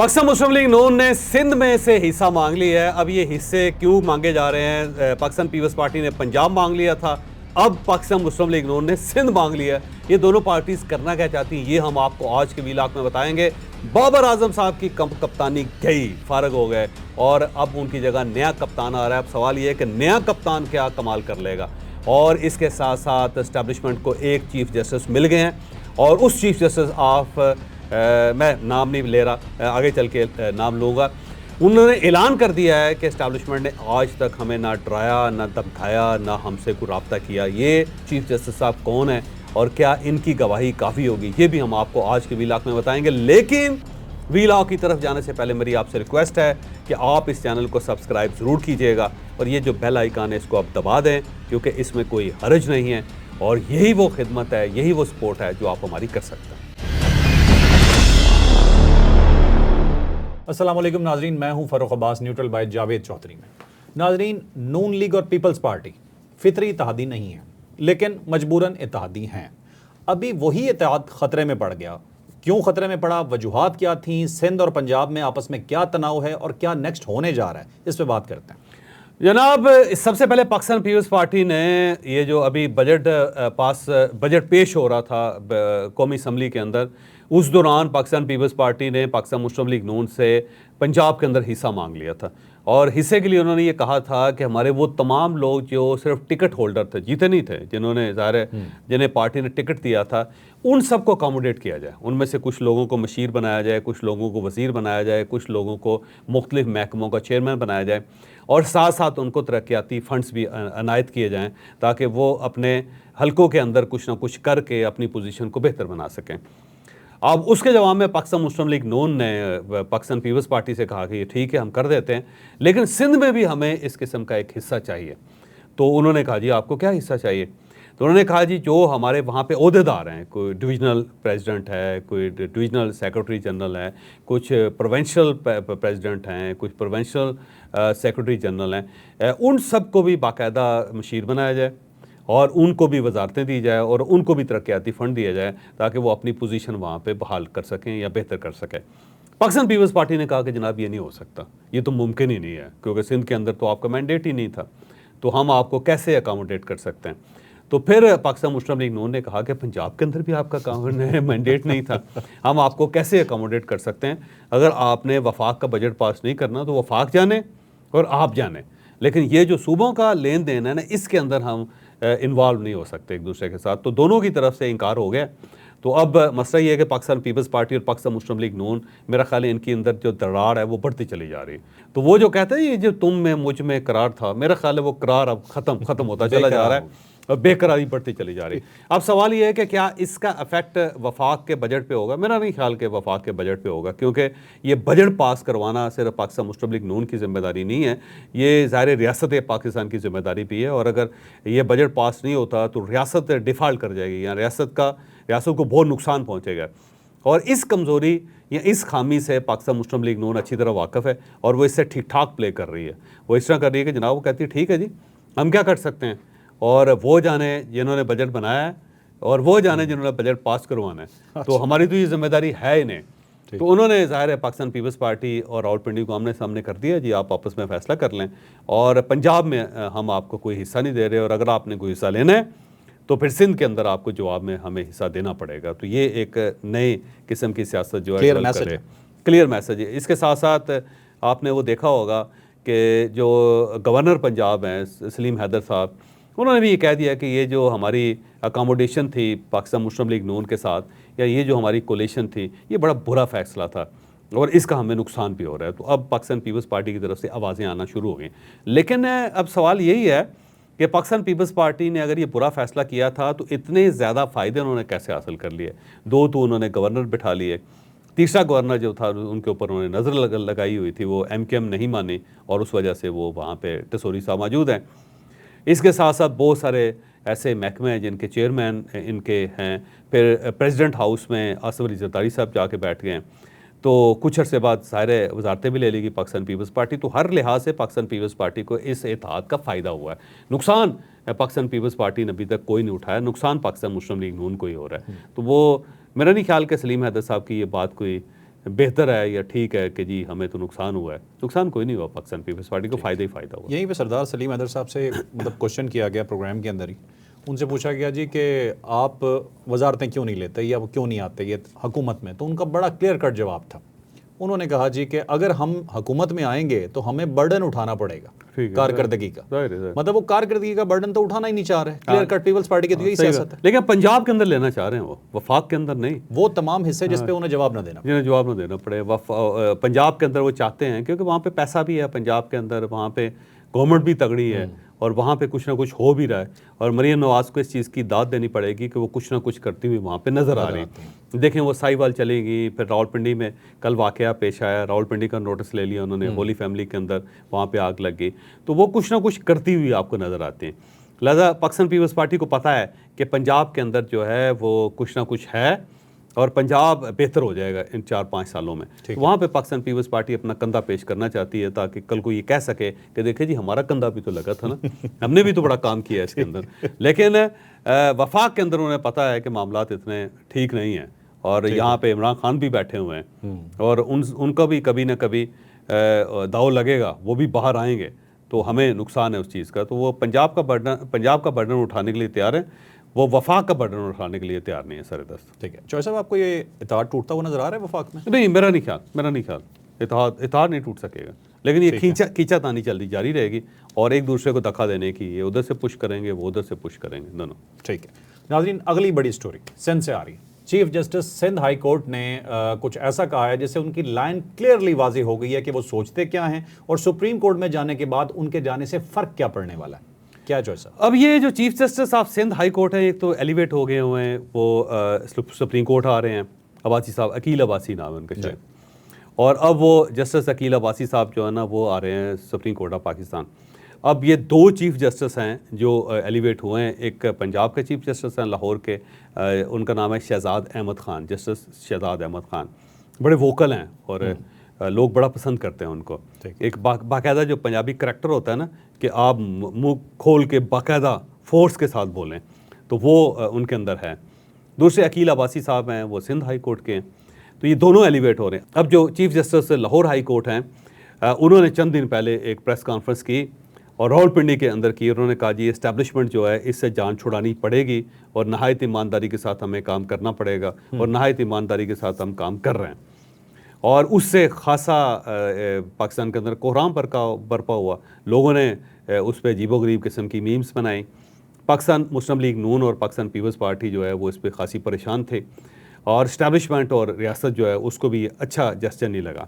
पाकिस्तान मुस्लिम league नून ने सिंध में से हिस्सा मांग लिया है। अब ये हिस्से क्यों मांगे जा रहे हैं? पाकिस्तान पीपल्स पार्टी ने पंजाब मांग लिया था, अब पाकिस्तान मुस्लिम लीग नून ने सिंध मांग लिया है। ये दोनों पार्टीज करना क्या चाहती हैं, ये हम आपको आज के व्लॉग में बताएंगे। बाबर आजम साहब की कप्तानी गई, फारग हो गए और अब उनकी जगह नया कप्तान आ रहा है। अब सवाल ये है कि नया कप्तान क्या कमाल कर लेगा। और इसके साथ साथ एस्टैब्लिशमेंट को एक चीफ जस्टिस मिल गए हैं और उस चीफ जस्टिस ऑफ मैं नाम नहीं ले रहा, आगे चल के नाम लूँगा। उन्होंने ऐलान कर दिया है कि एस्टैब्लिशमेंट ने आज तक हमें ना डराया, ना धमकाया, ना हमसे कोई रब्ता किया। ये चीफ जस्टिस साहब कौन है और क्या इनकी गवाही काफ़ी होगी, ये भी हम आपको आज के व्लॉग में बताएंगे। लेकिन व्लॉग की तरफ जाने से पहले मेरी आपसे रिक्वेस्ट है कि आप इस चैनल को सब्सक्राइब ज़रूर कीजिएगा और ये जो बेल आइकन है इसको आप दबा दें, क्योंकि इसमें कोई हर्ज नहीं है और यही वो खिदमत है, यही वो सपोर्ट है जो आप हमारी कर सकते हैं। अस्सलाम वालेकुम नाजरीन, मैं हूं फ़ारूक अब्बास, न्यूट्रल बाय जावेद चौधरी में। नाजरीन, नून लीग और पीपल्स पार्टी फितरी इत्तेहादी नहीं है, लेकिन मजबूरन इत्तेहादी हैं। अभी वही इत्तेहाद ख़तरे में पड़ गया। क्यों ख़तरे में पड़ा, वजूहात क्या थीं, सिंध और पंजाब में आपस में क्या तनाव है और क्या नेक्स्ट होने जा रहा है, इस पर बात करते हैं। जनाब, सबसे पहले पाकिस्तान पीपल्स पार्टी ने ये जो अभी बजट पेश हो रहा था कौमी असम्बली के अंदर, उस दौरान पाकिस्तान पीपल्स पार्टी ने पाकिस्तान मुस्लिम लीग नून से पंजाब के अंदर हिस्सा मांग लिया था। और हिस्से के लिए उन्होंने ये कहा था कि हमारे वो तमाम लोग जो सिर्फ टिकट होल्डर थे, जीते नहीं थे, जिन्होंने जिन्हें पार्टी ने टिकट दिया था, उन सबको अकोमोडेट किया जाए। उनमें से कुछ लोगों को मशीर बनाया जाए, कुछ लोगों को वज़ीर बनाया जाए, कुछ लोगों को मुख्तलिफ महकमों का चेयरमैन बनाया जाए और साथ साथ उनको तरक्याती फ़ंड्स भी अनायत किए जाएँ ताकि वो अपने हलकों के अंदर कुछ ना कुछ करके अपनी पोजीशन को बेहतर बना सकें। अब उसके जवाब में पाकिस्तान मुस्लिम लीग नून ने पाकिस्तान पीपल्स पार्टी से कहा कि ये ठीक है, हम कर देते हैं, लेकिन सिंध में भी हमें इस किस्म का एक हिस्सा चाहिए। तो उन्होंने कहा जी आपको क्या हिस्सा चाहिए? तो उन्होंने कहा जी जो हमारे वहाँ पे ओहदेदार हैं, कोई डिविजनल प्रेसिडेंट है, कोई डिविजनल सेक्रेटरी जनरल है, कुछ प्रोविंशियल प्रेसिडेंट हैं, कुछ प्रोविंशियल सेक्रेटरी जनरल हैं, उन सब को भी बाकायदा मशीर बनाया जाए और उनको भी वजारतें दी जाए और उनको भी तरक्याती फ़ंड दिया जाए ताकि वो अपनी पोजीशन वहाँ पे बहाल कर सकें या बेहतर कर सकें। पाकिस्तान पीपल्स पार्टी ने कहा कि जनाब ये नहीं हो सकता, ये तो मुमकिन ही नहीं है, क्योंकि सिंध के अंदर तो आपका मैंडेट ही नहीं था, तो हम आपको कैसे अकोमोडेट कर सकते हैं। तो फिर पाकिस्तान मुस्लिम लीग नून ने कहा कि पंजाब के अंदर भी आपका मैंडेट नहीं था, हम आपको कैसे अकोमोडेट कर सकते हैं। अगर आपने वफाक का बजट पास नहीं करना तो वफाक जाने और आप जाने, लेकिन ये जो सूबों का लेन देन है ना, इसके अंदर हम इन्वॉल्व नहीं हो सकते एक दूसरे के साथ। तो दोनों की तरफ से इनकार हो गया। तो अब मसला ये है कि पाकिस्तान पीपल्स पार्टी और पाकिस्तान मुस्लिम लीग नून, मेरा ख्याल है इनके अंदर जो दरार है वो बढ़ती चली जा रही है। तो वो जो कहते हैं ये जो तुम में मुझ में करार था, मेरा ख्याल है वो करार अब ख़त्म होता चला जा रहा है और बेकरारी बढ़ती चली जा रही है। अब सवाल ये है कि क्या इसका इफेक्ट वफाक के बजट पे होगा? मेरा नहीं ख्याल कि वफाक के बजट पे होगा, क्योंकि ये बजट पास करवाना सिर्फ पाकिस्तान मुस्लिम लीग नून की जिम्मेदारी नहीं है, ये ज़ाहिर रियासत पाकिस्तान की जिम्मेदारी भी है। और अगर ये बजट पास नहीं होता तो रियासत डिफ़ॉल्ट कर जाएगी या रियासत को बहुत नुकसान पहुँचेगा। और इस कमज़ोरी या इस खामी से पाकिस्तान मुस्लिम लीग नून अच्छी तरह वाकिफ़ है और वो इससे ठीक ठाक प्ले कर रही है। वो इस तरह कर रही है कि जनाब वो कहती है ठीक है जी, हम क्या कर सकते हैं, और वो जाने जिन्होंने बजट बनाया है और वो जाने जिन्होंने बजट पास करवाना है, तो हमारी तो ये जिम्मेदारी है ही नहीं। तो उन्होंने ज़ाहिर है पाकिस्तान पीपल्स पार्टी और रावलपिंडी को आमने सामने कर दिया जी, आप आपस में फ़ैसला कर लें और पंजाब में हम आपको कोई हिस्सा नहीं दे रहे, और अगर आपने कोई हिस्सा लेना है तो फिर सिंध के अंदर आपको जवाब में हमें हिस्सा देना पड़ेगा। तो ये एक नई किस्म की सियासत जो है क्लियर मैसेज है। इसके साथ साथ आपने वो देखा होगा कि जो गवर्नर पंजाब हैं सलीम हैदर साहब, उन्होंने भी ये कह दिया कि ये जो हमारी अकोमोडेशन थी पाकिस्तान मुस्लिम लीग नून के साथ, या ये जो हमारी कोलेशन थी, ये बड़ा बुरा फ़ैसला था और इसका हमें नुकसान भी हो रहा है। तो अब पाकिस्तान पीपल्स पार्टी की तरफ से आवाज़ें आना शुरू हो गई। लेकिन अब सवाल यही है कि पाकिस्तान पीपल्स पार्टी ने अगर ये बुरा फ़ैसला किया था तो इतने ज़्यादा फ़ायदे उन्होंने कैसे हासिल कर लिए? दो तो उन्होंने गवर्नर बिठा लिए, तीसरा गवर्नर जो था उनके ऊपर उन्होंने नज़र लगाई हुई थी, वो MKM नहीं मानी और उस वजह से वो वहाँ पर टसोरी साहब मौजूद हैं। इसके साथ साथ बहुत सारे ऐसे महकमे हैं जिनके चेयरमैन इनके हैं। फिर प्रेसिडेंट हाउस में आसिफ अली जरदारी साहब जाके बैठ गए, तो कुछ अरसे बाद सारे वजारतें भी ले लेगी पाकिस्तान पीपल्स पार्टी। तो हर लिहाज से पाकिस्तान पीपल्स पार्टी को इस इत्तेहाद का फ़ायदा हुआ है। नुकसान पाकिस्तान पीपल्स पार्टी ने अभी तक कोई नहीं उठाया, नुकसान पाकिस्तान मुस्लिम लीग नून को ही हो रहा है। तो वो मेरा नहीं ख्याल कि सलीम हैदर साहब की ये बात कोई बेहतर है या ठीक है कि जी हमें तो नुकसान हुआ है। नुकसान कोई नहीं हुआ, पाकिस्तान पीपल्स पार्टी को फ़ायदा ही फ़ायदा हुआ। यहीं पे सरदार सलीम हैदर साहब से मतलब क्वेश्चन किया गया प्रोग्राम के अंदर ही, उनसे पूछा गया जी कि आप वजारतें क्यों नहीं लेते या वो क्यों नहीं आते ये हुकूमत में, तो उनका बड़ा क्लियर कट जवाब था। उन्होंने कहा जी कि अगर हम हुकूमत में आएंगे तो हमें बर्डन उठाना पड़ेगा कारकर्दगी का, मतलब वो कारकर्दगी का बर्डन तो उठाना ही नहीं चाह रहे। क्लियर कट पीपल्स पार्टी की तो यही सियासत है। लेकिन पंजाब के अंदर लेना चाह रहे हैं वो, वफाक के अंदर नहीं। वो तमाम हिस्से जिस पे उन्हें जवाब ना देना, जिन्हें जवाब ना देना पड़े, पंजाब के अंदर वो चाहते हैं, क्योंकि वहाँ पे पैसा भी है पंजाब के अंदर, वहाँ पे गवर्नमेंट भी तगड़ी है और वहाँ पे कुछ ना कुछ हो भी रहा है। और मरियम नवाज को इस चीज़ की दाद देनी पड़ेगी कि वो कुछ ना कुछ करती हुई वहाँ पे नज़र आ रही है। देखें वो साहिवाल चलेंगी, फिर रावलपिंडी में कल वाक़या पेश आया, रावलपिंडी का नोटिस ले लिया उन्होंने, होली फैमिली के अंदर वहाँ पे आग लग गई। तो वो कुछ ना कुछ करती हुई आपको नज़र आते हैं। लिहाजा पाकिस्तान पीपल्स पार्टी को पता है कि पंजाब के अंदर जो है वो कुछ ना कुछ है और पंजाब बेहतर हो जाएगा इन 4-5 सालों में। तो वहाँ पे पाकिस्तान पीपल्स पार्टी अपना कंधा पेश करना चाहती है ताकि कल को ये कह सके कि देखिए जी हमारा कंधा भी तो लगा था ना, हमने भी तो बड़ा काम किया है इसके अंदर। लेकिन वफाक के अंदर उन्हें पता है कि मामलात इतने ठीक नहीं हैं और यहाँ पे इमरान खान भी बैठे हुए हैं और उनका भी कभी ना कभी दाव लगेगा, वो भी बाहर आएंगे तो हमें नुकसान है उस चीज़ का। तो वो पंजाब का बर्डन उठाने के लिए तैयार है, वो वफाक का बर्डन उठाने के लिए तैयार नहीं है सर-ए-दस्त। ठीक है चौधरी साहब, आपको ये इत्तेहाद टूटता हुआ नजर आ रहा है वफाक में? नहीं, मेरा नहीं ख्याल इत्तेहाद नहीं टूट सकेगा, लेकिन ये खींचातानी चलती जारी रहेगी और एक दूसरे को धक्का देने की, ये उधर से पुश करेंगे वो उधर से पुश करेंगे दोनों। ठीक है नाज़रीन, अगली बड़ी स्टोरी सिंध से आ रही है। Chief justice Sindh high court ने कुछ ऐसा कहा है जिससे उनकी लाइन क्लियरली वाज़ेह हो गई है कि वो सोचते क्या हैं और सुप्रीम कोर्ट में जाने के बाद उनके जाने से फ़र्क क्या पड़ने वाला है। क्या चॉइस है? अब ये जो chief justice of Sindh high court है, एक तो एलिवेट हो गए हुए हैं, वो सुप्रीम कोर्ट आ रहे हैं। अब्बासी साहब, अकील अब्बासी नाम है उनका शायद, और अब वो जस्टिस अकील अब्बासी साहब जो है ना वो आ रहे हैं सुप्रीम कोर्ट ऑफ पाकिस्तान। अब ये दो चीफ जस्टिस हैं जो एलिवेट हुए हैं। एक पंजाब के चीफ जस्टिस हैं लाहौर के, उनका नाम है शहजाद अहमद ख़ान, जस्टिस शहजाद अहमद ख़ान। बड़े वोकल हैं और लोग बड़ा पसंद करते हैं उनको। एक बाकायदा जो पंजाबी करैक्टर होता है ना कि आप मुंह खोल के बाकायदा फोर्स के साथ बोलें, तो वो उनके अंदर है। दूसरे अकील अब्बासी साहब हैं, वो सिंध हाई कोर्ट के हैं। तो ये दोनों एलिवेट हो रहे हैं। अब जो chief justice Lahore high court हैं, उन्होंने चंद दिन पहले एक प्रेस कॉन्फ्रेंस की और रावलपिंडी के अंदर की। उन्होंने कहा जी इस्टेब्लिशमेंट जो है इससे जान छुड़ानी पड़ेगी और नहायत ईमानदारी के साथ हमें काम करना पड़ेगा और नहायत ईमानदारी के साथ हम काम कर रहे हैं। और उससे खासा पाकिस्तान के अंदर कोहराम बरपा हुआ। लोगों ने उस पर अजीबोगरीब किस्म की मीम्स बनाई। पाकिस्तान मुस्लिम लीग नून और पाकिस्तान पीपल्स पार्टी जो है वो इस पर खासी परेशान थे और इस्टेब्लिशमेंट और रियासत जो है उसको भी अच्छा जेस्चर नहीं लगा।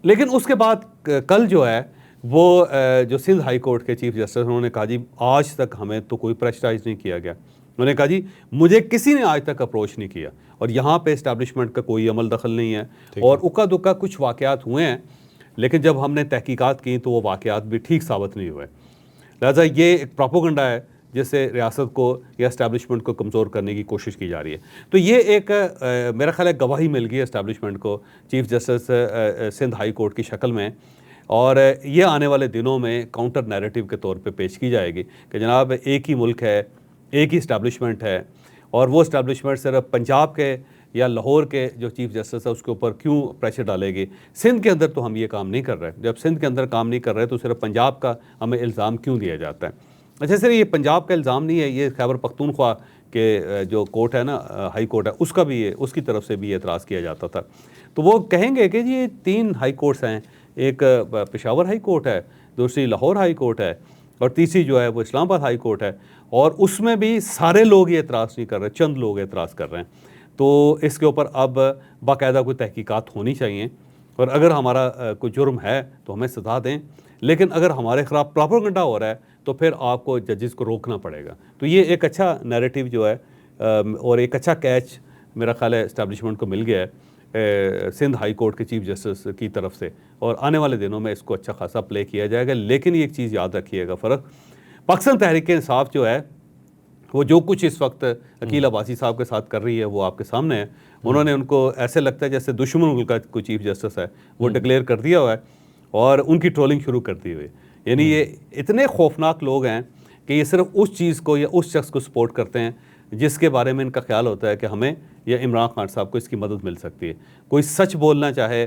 लेकिन उसके बाद कल जो है वो जो सिंध हाई कोर्ट के चीफ जस्टिस उन्होंने कहा जी आज तक हमें तो कोई प्रेशराइज नहीं किया गया। उन्होंने कहा जी मुझे किसी ने आज तक अप्रोच नहीं किया और यहाँ पे इस्टेब्लिशमेंट का कोई अमल दखल नहीं है और उक्का दुक्का कुछ वाक़यात हुए हैं, लेकिन जब हमने तहकीकात की तो वो वाक़यात भी ठीक साबित नहीं हुए। लिहाजा ये एक प्रोपेगेंडा है जिससे रियासत को या इस्टेब्लिशमेंट को कमज़ोर करने की कोशिश की जा रही है। तो ये एक मेरा ख्याल है गवाही मिल गई है इस्टेब्लिशमेंट को chief justice Sindh high court की शक्ल में, और ये आने वाले दिनों में काउंटर नैरेटिव के तौर पे पेश की जाएगी कि जनाब एक ही मुल्क है, एक ही इस्टेब्लिशमेंट है और वो इस्टेब्लिशमेंट सिर्फ पंजाब के या लाहौर के जो चीफ जस्टिस है उसके ऊपर क्यों प्रेशर डालेगी। सिंध के अंदर तो हम ये काम नहीं कर रहे। जब सिंध के अंदर काम नहीं कर रहे तो सिर्फ पंजाब का हमें इल्ज़ाम क्यों दिया जाता है। अच्छा सर, ये पंजाब का इल्ज़ाम नहीं है, ये खैबर पख्तूनख्वा के जो कोर्ट है ना, हाई कोर्ट है, उसका भी ये उसकी तरफ से भी एतराज़ किया जाता था। तो वो कहेंगे कि जी 3 हाई कोर्ट्स हैं, एक पेशावर हाई कोर्ट है, दूसरी लाहौर हाई कोर्ट है और तीसरी जो है वो इस्लामाबाद हाई कोर्ट है, और उसमें भी सारे लोग ये एतराज़ नहीं कर रहे, चंद लोग एतराज़ कर रहे हैं। तो इसके ऊपर अब बाकायदा कोई तहकीकात होनी चाहिए और अगर हमारा कोई जुर्म है तो हमें सज़ा दें, लेकिन अगर हमारे ख़िलाफ़ प्रोपेगेंडा हो रहा है तो फिर आपको जजेस को रोकना पड़ेगा। तो ये एक अच्छा नैरेटिव जो है और एक अच्छा कैच मेरा ख्याल है इस्टेब्लिशमेंट को मिल गया है सिंध हाई कोर्ट के चीफ जस्टिस की तरफ से, और आने वाले दिनों में इसको अच्छा खासा प्ले किया जाएगा। लेकिन ये एक चीज़ याद रखिएगा, फ़र्क पाकिस्तान तहरीक इंसाफ जो है वो जो कुछ इस वक्त अकील अब्बासी साहब के साथ कर रही है वो आपके सामने है। उन्होंने उनको ऐसे लगता है जैसे दुश्मन मुल्क का कोई चीफ जस्टिस है वो डिक्लेयर कर दिया हुआ है और उनकी ट्रोलिंग शुरू कर दी हुई। यानी ये इतने खौफनाक लोग हैं कि ये सिर्फ उस चीज़ को या उस शख्स को सपोर्ट करते हैं जिसके बारे में इनका ख्याल होता है कि हमें या इमरान खान साहब को इसकी मदद मिल सकती है। कोई सच बोलना चाहे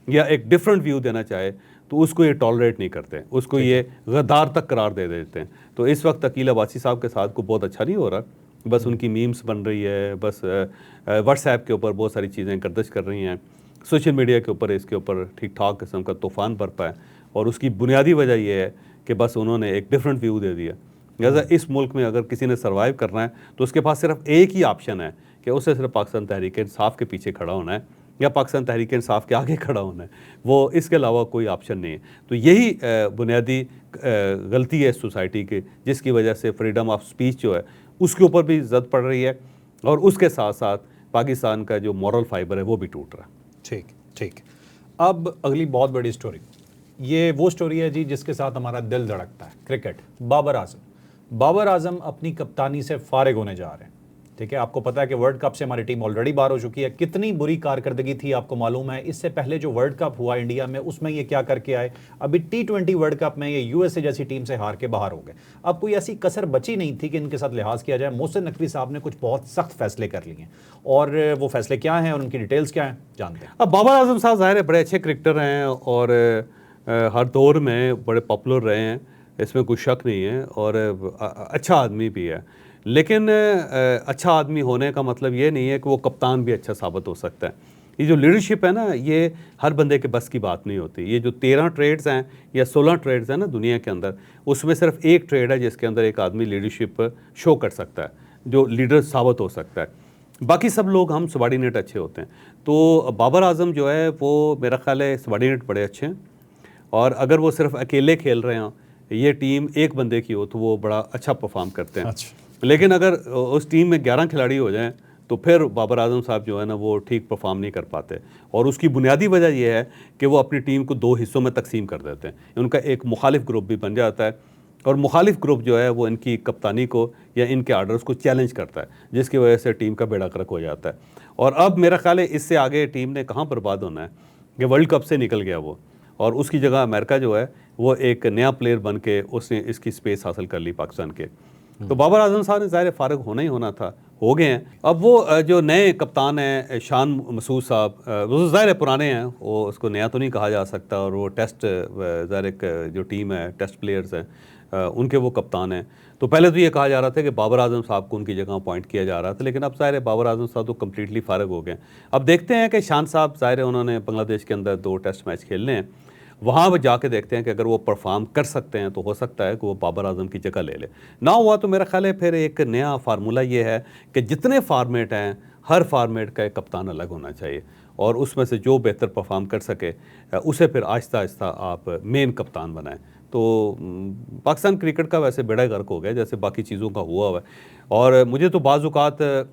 या एक डिफरेंट व्यू देना चाहे तो उसको ये टॉलरेट नहीं करते, उसको ये गद्दार तक करार दे देते हैं। तो इस वक्त अकील अब्बासी साहब के साथ को बहुत अच्छा नहीं हो रहा, बस उनकी मीम्स बन रही है, बस व्हाट्सएप के ऊपर बहुत सारी चीज़ें गर्दिश कर रही हैं, सोशल मीडिया के ऊपर इसके ऊपर ठीक ठाक किस्म का तूफ़ान बरपा है। और उसकी बुनियादी वजह यह है कि बस उन्होंने एक डिफरेंट व्यू दे दिया। लिहाजा इस मुल्क में अगर किसी ने सर्वाइव करना है तो उसके पास सिर्फ एक ही ऑप्शन है कि उसे सिर्फ पाकिस्तान तहरीक इंसाफ के पीछे खड़ा होना है या पाकिस्तान तहरीक इंसाफ के आगे खड़ा होना है, वो इसके अलावा कोई ऑप्शन नहीं है। तो यही बुनियादी गलती है सोसाइटी की, जिसकी वजह से फ्रीडम ऑफ स्पीच जो है उसके ऊपर भी जद पड़ रही है और उसके साथ साथ पाकिस्तान का जो मॉरल फाइबर है वो भी टूट रहा है। ठीक ठीक। अब अगली बहुत बड़ी स्टोरी, ये वो स्टोरी है जी जिसके साथ हमारा दिल धड़कता है, क्रिकेट। बाबर आजम अपनी कप्तानी से फारिग होने जा रहे हैं। ठीक है, आपको पता है कि वर्ल्ड कप से हमारी टीम ऑलरेडी बाहर हो चुकी है। कितनी बुरी कारकर्दगी थी आपको मालूम है। इससे पहले जो वर्ल्ड कप हुआ इंडिया में उसमें ये क्या करके आए, अभी T20 वर्ल्ड कप में ये यूएसए जैसी टीम से हार के बाहर हो गए। अब कोई ऐसी कसर बची नहीं थी कि इनके साथ लिहाज किया जाए। मोहसिन नकवी साहब ने कुछ बहुत सख्त फैसले कर लिए और वो फैसले क्या हैं और उनकी डिटेल्स क्या हैं जानते हैं। अब बाबर आजम साहब ज़ाहिर है बड़े अच्छे क्रिकेटर हैं और हर दौर में बड़े पॉपुलर रहे हैं, इसमें कोई शक नहीं है, और अच्छा आदमी भी है। लेकिन अच्छा आदमी होने का मतलब ये नहीं है कि वो कप्तान भी अच्छा साबित हो सकता है। ये जो लीडरशिप है ना, ये हर बंदे के बस की बात नहीं होती। ये जो 13 ट्रेड्स हैं या 16 ट्रेड्स हैं ना दुनिया के अंदर, उसमें सिर्फ एक ट्रेड है जिसके अंदर एक आदमी लीडरशिप शो कर सकता है, जो लीडर साबित हो सकता है। बाकी सब लोग हम सबॉर्डिनेट अच्छे होते हैं। तो बाबर आजम जो है वो मेरा ख्याल है सबॉर्डिनेट बड़े अच्छे हैं, और अगर वो सिर्फ अकेले खेल रहे हों, ये टीम एक बंदे की हो, तो वो बड़ा अच्छा परफॉर्म करते हैं। अच्छा। लेकिन अगर उस टीम में 11 खिलाड़ी हो जाएं तो फिर बाबर आजम साहब जो है ना वो ठीक परफॉर्म नहीं कर पाते, और उसकी बुनियादी वजह यह है कि वो अपनी टीम को 2 हिस्सों में तकसीम कर देते हैं। उनका एक मुखालिफ ग्रुप भी बन जाता है, और मुखालिफ ग्रुप जो है वो इनकी कप्तानी को या इनके आर्डर्स को चैलेंज करता है, जिसकी वजह से टीम का बेड़ा गर्क हो जाता है। और अब मेरा ख्याल है इससे आगे टीम ने कहाँ बर्बाद होना है कि वर्ल्ड कप से निकल गया वो, और उसकी जगह अमेरिका जो है वो एक नया प्लेयर बन के उसने इसकी स्पेस हासिल कर ली पाकिस्तान के। तो बाबर आजम साहब ने ज़ाहिर फारिग होना ही होना था, हो गए हैं। अब वो जो नए कप्तान हैं शान मसूद साहब, वो ज़ाहिर पुराने हैं, वो उसको नया तो नहीं कहा जा सकता, और वो टेस्ट ज़ाहिर एक जो टीम है टेस्ट प्लेयर्स हैं उनके वो कप्तान हैं। तो पहले तो ये कहा जा रहा था कि बाबर आजम साहब को उनकी जगह अपॉइंट किया जा रहा था, लेकिन अब ज़ाहिर बाबर आजम साहब तो कम्प्लीटली फारिग हो गए। अब देखते हैं कि शान साहब ज़ाहिर उन्होंने बांग्लादेश के अंदर 2 टेस्ट मैच खेलने हैं, वहाँ पर जाके देखते हैं कि अगर वो परफॉर्म कर सकते हैं तो हो सकता है कि वो बाबर आजम की जगह ले ले। ना हुआ तो मेरा ख्याल है फिर एक नया फार्मूला ये है कि जितने फार्मेट हैं हर फार्मेट का एक कप्तान अलग होना चाहिए, और उसमें से जो बेहतर परफॉर्म कर सके उसे फिर आहिस्ता आहिस्ता आप मेन कप्तान बनाएं। तो पाकिस्तान क्रिकेट का वैसे बेड़ा गर्क हो गया जैसे बाकी चीज़ों का हुआ है, और मुझे तो बाज़ औक़ात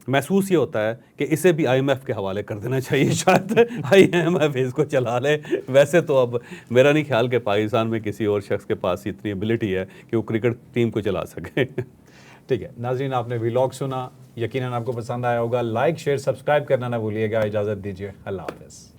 महसूस ये होता है कि इसे भी IMF के हवाले कर देना चाहिए, शायद IMF इसको चला ले। वैसे तो अब मेरा नहीं ख्याल कि पाकिस्तान में किसी और शख्स के पास इतनी एबिलिटी है कि वो क्रिकेट टीम को चला सके। ठीक है नाज़रीन, आपने व्लॉग सुना, यकीनन आपको पसंद आया होगा। लाइक शेयर सब्सक्राइब करना ना भूलिएगा। इजाज़त दीजिए, अल्लाह हाफ़िज़।